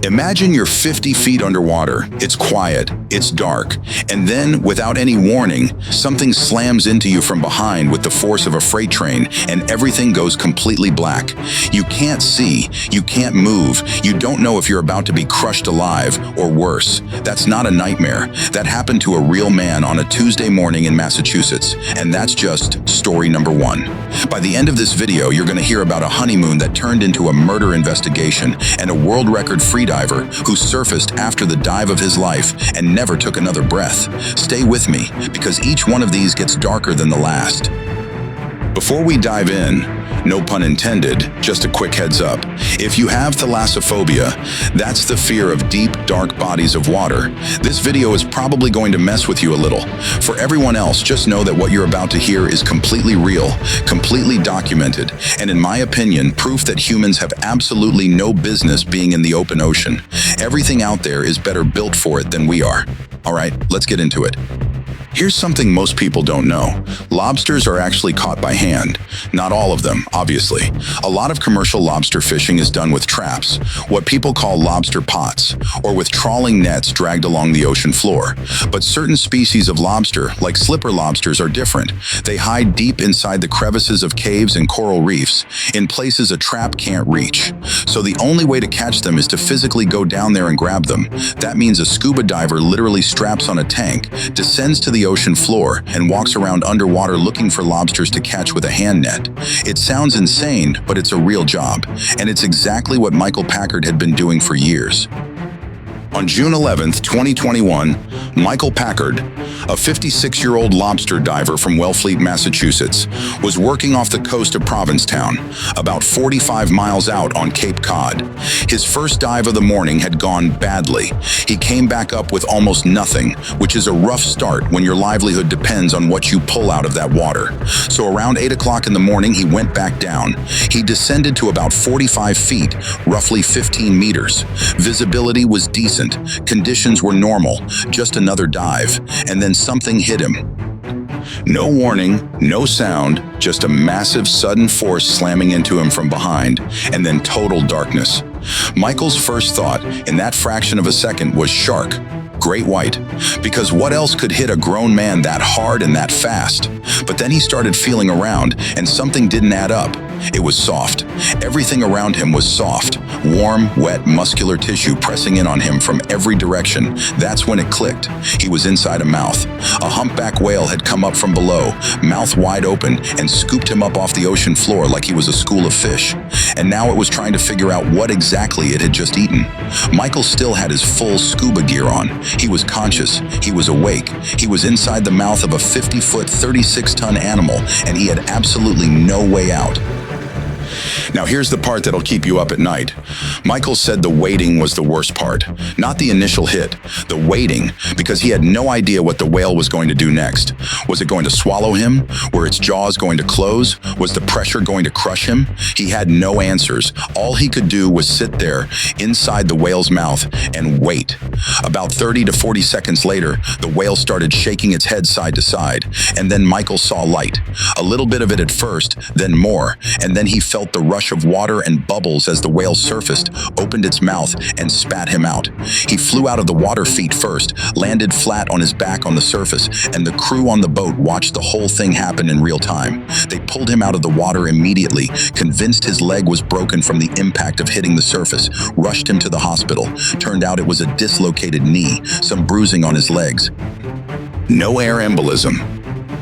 Imagine you're 50 feet underwater. It's quiet, it's dark, and then, without any warning, something slams into you from behind with the force of a freight train, and everything goes completely black. You can't see, you can't move, you don't know if you're about to be crushed alive, or worse. That's not a nightmare. That happened to a real man on a Tuesday morning in Massachusetts, and that's just story number 1. By the end of this video, you're going to hear about a honeymoon that turned into a murder investigation and a world record freediver who surfaced after the dive of his life and never took another breath. Stay with me, because each one of these gets darker than the last. Before we dive in, no pun intended, just a quick heads up. If you have thalassophobia, that's the fear of deep, dark bodies of water. This video is probably going to mess with you a little. For everyone else, just know that what you're about to hear is completely real, completely documented, and in my opinion, proof that humans have absolutely no business being in the open ocean. Everything out there is better built for it than we are. All right, let's get into it. Here's something most people don't know. Lobsters are actually caught by hand. Not all of them, obviously. A lot of commercial lobster fishing is done with traps, what people call lobster pots, or with trawling nets dragged along the ocean floor. But certain species of lobster, like slipper lobsters, are different. They hide deep inside the crevices of caves and coral reefs, in places a trap can't reach. So the only way to catch them is to physically go down there and grab them. That means a scuba diver literally straps on a tank, descends to the ocean floor, and walks around underwater looking for lobsters to catch with a hand net. It sounds insane, but it's a real job, and it's exactly what Michael Packard had been doing for years. On June 11, 2021, Michael Packard, a 56-year-old lobster diver from Wellfleet, Massachusetts, was working off the coast of Provincetown, about 45 miles out on Cape Cod. His first dive of the morning had gone badly. He came back up with almost nothing, which is a rough start when your livelihood depends on what you pull out of that water. So around 8 o'clock in the morning, he went back down. He descended to about 45 feet, roughly 15 meters. Visibility was decent. Conditions were normal, just another dive, and then something hit him. No warning, no sound, just a massive sudden force slamming into him from behind, and then total darkness. Michael's first thought, in that fraction of a second, was shark. Great white, because what else could hit a grown man that hard and that fast? But then he started feeling around, and something didn't add up. It was soft. Everything around him was soft. Warm, wet, muscular tissue pressing in on him from every direction. That's when it clicked. He was inside a mouth. A humpback whale had come up from below, mouth wide open, and scooped him up off the ocean floor like he was a school of fish. And now it was trying to figure out what exactly it had just eaten. Michael still had his full scuba gear on. He was conscious. He was awake. He was inside the mouth of a 50-foot, 36-ton animal, and he had absolutely no way out. Now here's the part that'll keep you up at night. Michael said the waiting was the worst part. Not the initial hit, the waiting, because he had no idea what the whale was going to do next. Was it going to swallow him? Were its jaws going to close? Was the pressure going to crush him? He had no answers. All he could do was sit there inside the whale's mouth and wait. About 30 to 40 seconds later, the whale started shaking its head side to side, and then Michael saw light. A little bit of it at first, then more, and then he felt the rush of water and bubbles as the whale surfaced, opened its mouth, and spat him out. He flew out of the water feet first, landed flat on his back on the surface, and the crew on the boat watched the whole thing happen in real time. They pulled him out of the water immediately, convinced his leg was broken from the impact of hitting the surface, rushed him to the hospital. Turned out it was a dislocated knee, some bruising on his legs. No air embolism,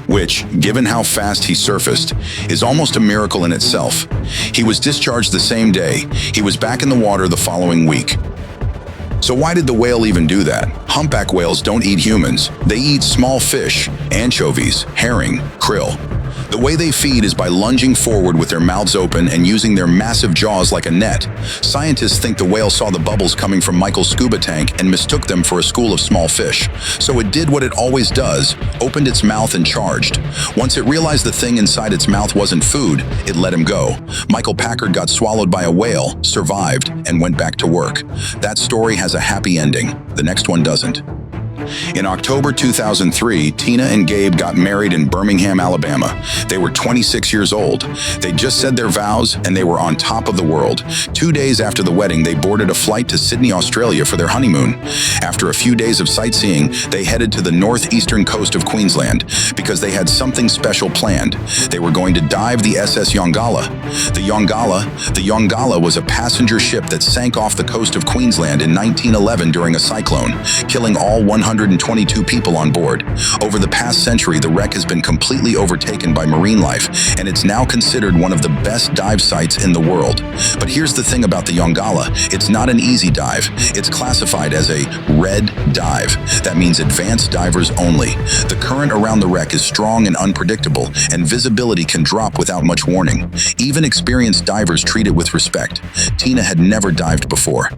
which, given how fast he surfaced, is almost a miracle in itself. He was discharged the same day. He was back in the water the following week. So why did the whale even do that? Humpback whales don't eat humans. They eat small fish, anchovies, herring, krill. The way they feed is by lunging forward with their mouths open and using their massive jaws like a net. Scientists think the whale saw the bubbles coming from Michael's scuba tank and mistook them for a school of small fish. So it did what it always does, opened its mouth and charged. Once it realized the thing inside its mouth wasn't food, it let him go. Michael Packard got swallowed by a whale, survived, and went back to work. That story has a happy ending. The next one doesn't. In October 2003, Tina and Gabe got married in Birmingham, Alabama. They were 26 years old. They just said their vows and they were on top of the world. 2 days after the wedding, they boarded a flight to Sydney, Australia for their honeymoon. After a few days of sightseeing, they headed to the northeastern coast of Queensland because they had something special planned. They were going to dive the SS Yongala. The Yongala was a passenger ship that sank off the coast of Queensland in 1911 during a cyclone, killing all 122 people on board. Over the past century, the wreck has been completely overtaken by marine life, and it's now considered one of the best dive sites in the world. But here's the thing about the Yongala. It's not an easy dive. It's classified as a red dive. That means advanced divers only. The current around the wreck is strong and unpredictable, and visibility can drop without much warning. Even experienced divers treat it with respect. Tina had never dived before.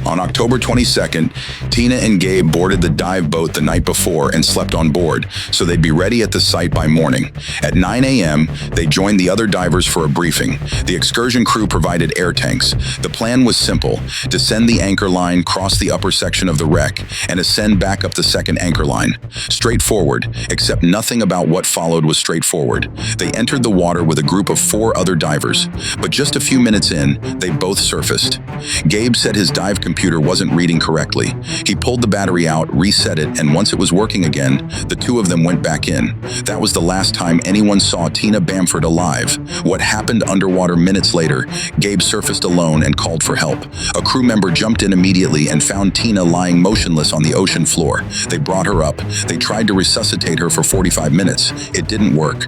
On October 22nd, Tina and Gabe boarded the dive boat the night before and slept on board, so they'd be ready at the site by morning. At 9 a.m., they joined the other divers for a briefing. The excursion crew provided air tanks. The plan was simple: descend the anchor line, cross the upper section of the wreck, and ascend back up the second anchor line. Straightforward, except nothing about what followed was straightforward. They entered the water with a group of 4 other divers, but just a few minutes in, they both surfaced. Gabe said his dive computer wasn't reading correctly. He pulled the battery out, reset it, and once it was working again, the 2 of them went back in. That was the last time anyone saw Tina Bamford alive. What happened underwater minutes later, Gabe surfaced alone and called for help. A crew member jumped in immediately and found Tina lying motionless on the ocean floor. They brought her up. They tried to resuscitate her for 45 minutes. It didn't work.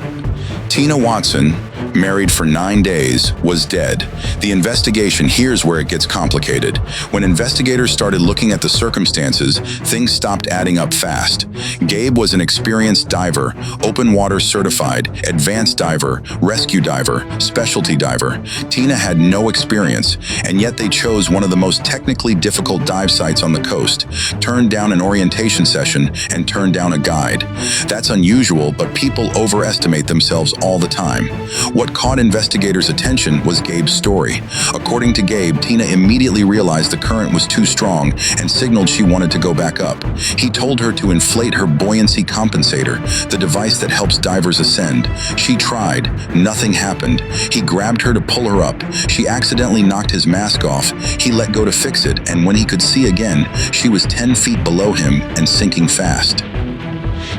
Tina Watson, married for 9 days, was dead. The investigation, here's where it gets complicated. When investigators started looking at the circumstances, things stopped adding up fast. Gabe was an experienced diver, open water certified, advanced diver, rescue diver, specialty diver. Tina had no experience, and yet they chose one of the most technically difficult dive sites on the coast, turned down an orientation session, and turned down a guide. That's unusual, but people overestimate themselves all the time. What caught investigators' attention was Gabe's story. According to Gabe, Tina immediately realized the current was too strong and signaled she wanted to go back up. He told her to inflate her buoyancy compensator, the device that helps divers ascend. She tried. Nothing happened. He grabbed her to pull her up. She accidentally knocked his mask off. He let go to fix it, and when he could see again, she was 10 feet below him and sinking fast.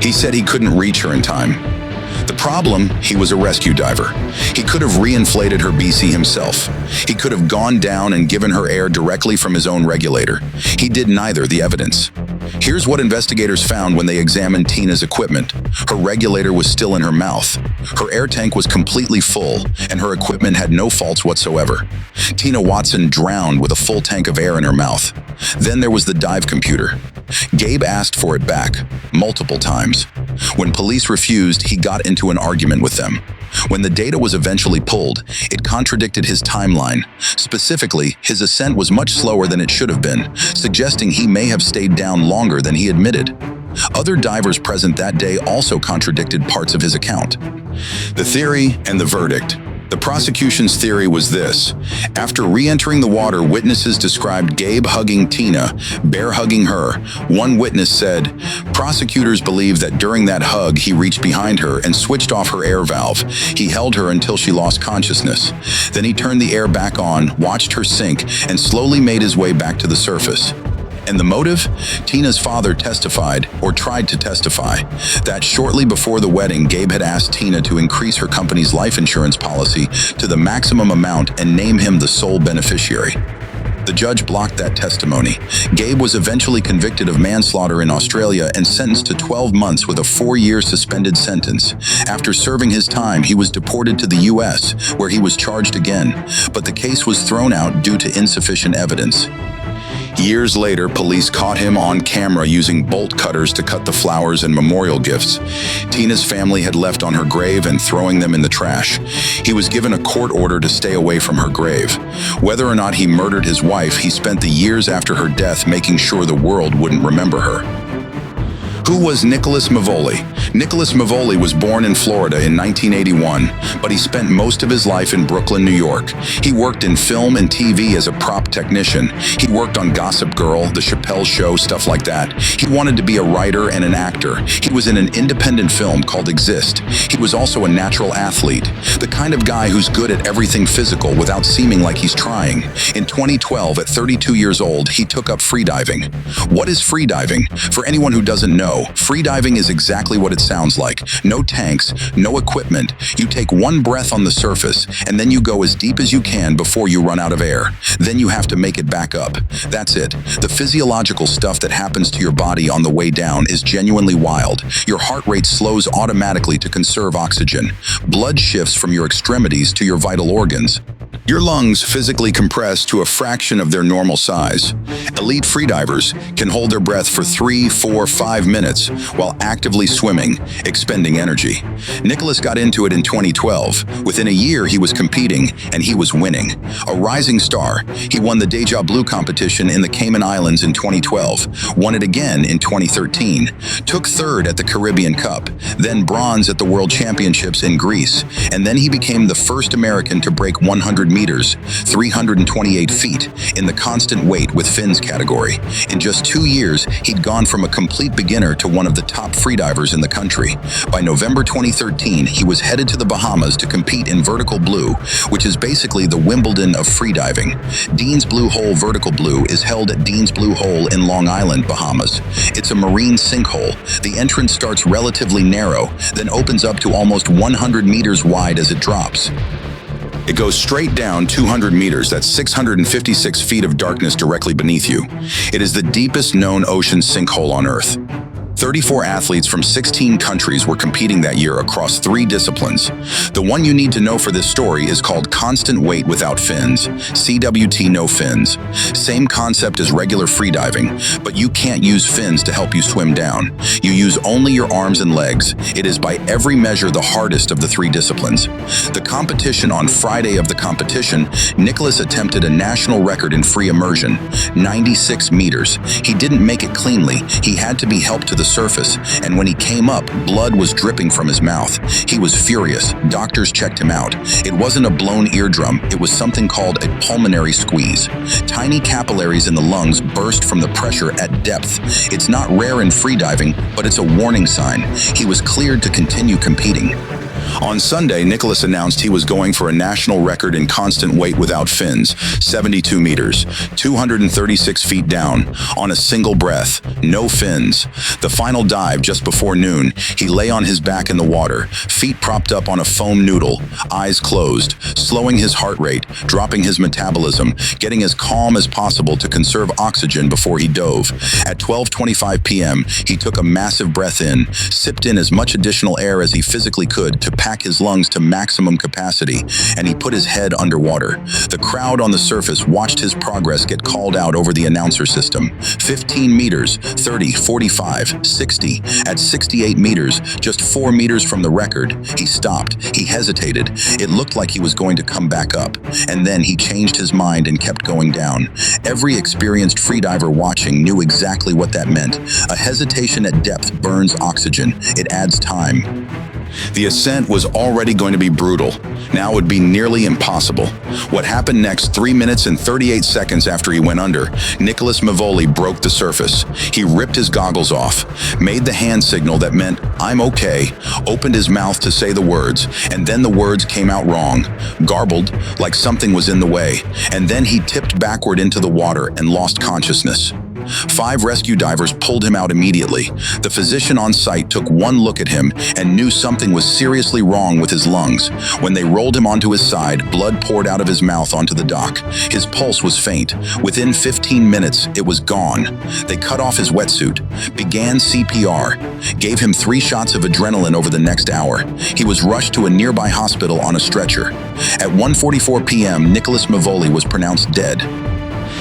He said he couldn't reach her in time. The problem, he was a rescue diver. He could have reinflated her BC himself. He could have gone down and given her air directly from his own regulator. He did neither, the evidence. Here's what investigators found when they examined Tina's equipment. Her regulator was still in her mouth. Her air tank was completely full, and her equipment had no faults whatsoever. Tina Watson drowned with a full tank of air in her mouth. Then there was the dive computer. Gabe asked for it back, multiple times. When police refused, he got into an argument with them. When the data was eventually pulled, it contradicted his timeline. Specifically, his ascent was much slower than it should have been, suggesting he may have stayed down longer than he admitted. Other divers present that day also contradicted parts of his account. The theory and the verdict. The prosecution's theory was this. After re-entering the water, witnesses described Gabe hugging Tina, bear hugging her. One witness said, prosecutors believe that during that hug, he reached behind her and switched off her air valve. He held her until she lost consciousness. Then he turned the air back on, watched her sink, and slowly made his way back to the surface. And the motive? Tina's father testified, or tried to testify, that shortly before the wedding, Gabe had asked Tina to increase her company's life insurance policy to the maximum amount and name him the sole beneficiary. The judge blocked that testimony. Gabe was eventually convicted of manslaughter in Australia and sentenced to 12 months with a 4-year suspended sentence. After serving his time, he was deported to the US, where he was charged again, but the case was thrown out due to insufficient evidence. Years later, police caught him on camera using bolt cutters to cut the flowers and memorial gifts Tina's family had left on her grave and throwing them in the trash. He was given a court order to stay away from her grave. Whether or not he murdered his wife, he spent the years after her death making sure the world wouldn't remember her. Who was Nicholas Mavoli? Nicholas Mavoli was born in Florida in 1981, but he spent most of his life in Brooklyn, New York. He worked in film and TV as a prop technician. He worked on Gossip Girl, The Chappelle Show, stuff like that. He wanted to be a writer and an actor. He was in an independent film called Exist. He was also a natural athlete, the kind of guy who's good at everything physical without seeming like he's trying. In 2012, at 32 years old, he took up freediving. What is freediving? For anyone who doesn't know, freediving is exactly what it sounds like. No tanks, no equipment. You take one breath on the surface, and then you go as deep as you can before you run out of air. Then you have to make it back up. That's it. The physiological stuff that happens to your body on the way down is genuinely wild. Your heart rate slows automatically to conserve oxygen. Blood shifts from your extremities to your vital organs. Your lungs physically compress to a fraction of their normal size. Elite freedivers can hold their breath for 3, 4, 5 minutes while actively swimming, expending energy. Nicholas got into it in 2012. Within a year, he was competing, and he was winning. A rising star, he won the Deja Blue competition in the Cayman Islands in 2012, won it again in 2013, took third at the Caribbean Cup, then bronze at the World Championships in Greece, and then he became the first American to break 100 meters, 328 feet, in the constant weight with fins category. In just 2 years, he'd gone from a complete beginner to one of the top freedivers in the country. By November 2013, he was headed to the Bahamas to compete in vertical blue, which is basically the Wimbledon of freediving. Dean's Blue Hole Vertical Blue is held at Dean's Blue Hole in Long Island, Bahamas. It's a marine sinkhole. The entrance starts relatively narrow, then opens up to almost 100 meters wide as it drops. It goes straight down 200 meters, that's 656 feet of darkness directly beneath you. It is the deepest known ocean sinkhole on Earth. 34 athletes from 16 countries were competing that year across 3 disciplines. The one you need to know for this story is called constant weight without fins, CWT no fins. Same concept as regular freediving, but you can't use fins to help you swim down. You use only your arms and legs. It is by every measure the hardest of the 3 disciplines. The competition on Friday of the competition, Nicholas attempted a national record in free immersion, 96 meters. He didn't make it cleanly. He had to be helped to the surface, and when he came up, blood was dripping from his mouth. He was furious. Doctors checked him out. It wasn't a blown eardrum, it was something called a pulmonary squeeze. Tiny capillaries in the lungs burst from the pressure at depth. It's not rare in freediving, but it's a warning sign. He was cleared to continue competing. On Sunday, Nicholas announced he was going for a national record in constant weight without fins, 72 meters, 236 feet down, on a single breath, no fins. The final dive just before noon, he lay on his back in the water, feet propped up on a foam noodle, eyes closed, slowing his heart rate, dropping his metabolism, getting as calm as possible to conserve oxygen before he dove. At 12:25 p.m., he took a massive breath in, sipped in as much additional air as he physically could to pack his lungs to maximum capacity, and he put his head underwater. The crowd on the surface watched his progress get called out over the announcer system. 15 meters, 30, 45, 60. At 68 meters, just 4 meters from the record, he stopped. He hesitated. It looked like he was going to come back up, and then he changed his mind and kept going down. Every experienced freediver watching knew exactly what that meant. A hesitation at depth burns oxygen. It adds time. The ascent was already going to be brutal. Now it would be nearly impossible. What happened next, 3 minutes and 38 seconds after he went under, Nicholas Mavoli broke the surface. He ripped his goggles off, made the hand signal that meant, "I'm okay," opened his mouth to say the words, and then the words came out wrong, garbled, like something was in the way, and then he tipped backward into the water and lost consciousness. 5 rescue divers pulled him out immediately. The physician on site took one look at him and knew something was seriously wrong with his lungs. When they rolled him onto his side, blood poured out of his mouth onto the dock. His pulse was faint. Within 15 minutes, it was gone. They cut off his wetsuit, began CPR, gave him 3 shots of adrenaline over the next hour. He was rushed to a nearby hospital on a stretcher. At 1:44 p.m., Nicholas Mavoli was pronounced dead.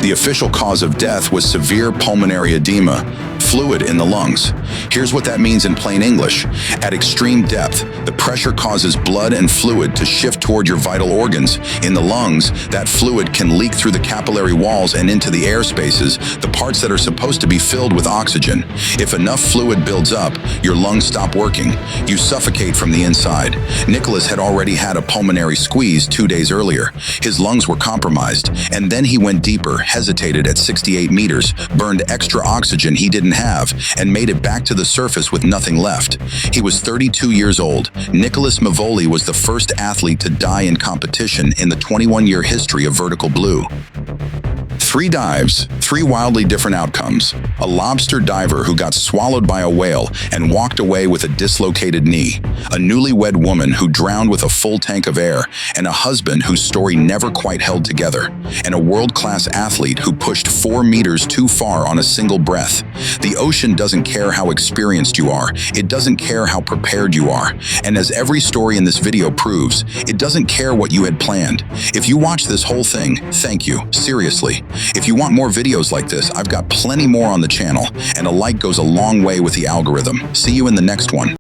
The official cause of death was severe pulmonary edema, fluid in the lungs. Here's what that means in plain English. At extreme depth, the pressure causes blood and fluid to shift toward your vital organs. In the lungs, that fluid can leak through the capillary walls and into the air spaces, the parts that are supposed to be filled with oxygen. If enough fluid builds up, your lungs stop working. You suffocate from the inside. Nicholas had already had a pulmonary squeeze 2 days earlier. His lungs were compromised, and then he went deeper, hesitated at 68 meters, burned extra oxygen he didn't have, and made it back to the surface with nothing left. He was 32 years old. Nicholas Mavoli was the first athlete to die in competition in the 21-year history of vertical blue. 3 dives, 3 wildly different outcomes. A lobster diver who got swallowed by a whale and walked away with a dislocated knee. A newlywed woman who drowned with a full tank of air, and a husband whose story never quite held together. And a world-class athlete who pushed 4 meters too far on a single breath. The ocean doesn't care how experienced you are. It doesn't care how prepared you are. And as every story in this video proves, it doesn't care what you had planned. If you watched this whole thing, thank you, seriously. If you want more videos like this, I've got plenty more on the channel, and a like goes a long way with the algorithm. See you in the next one.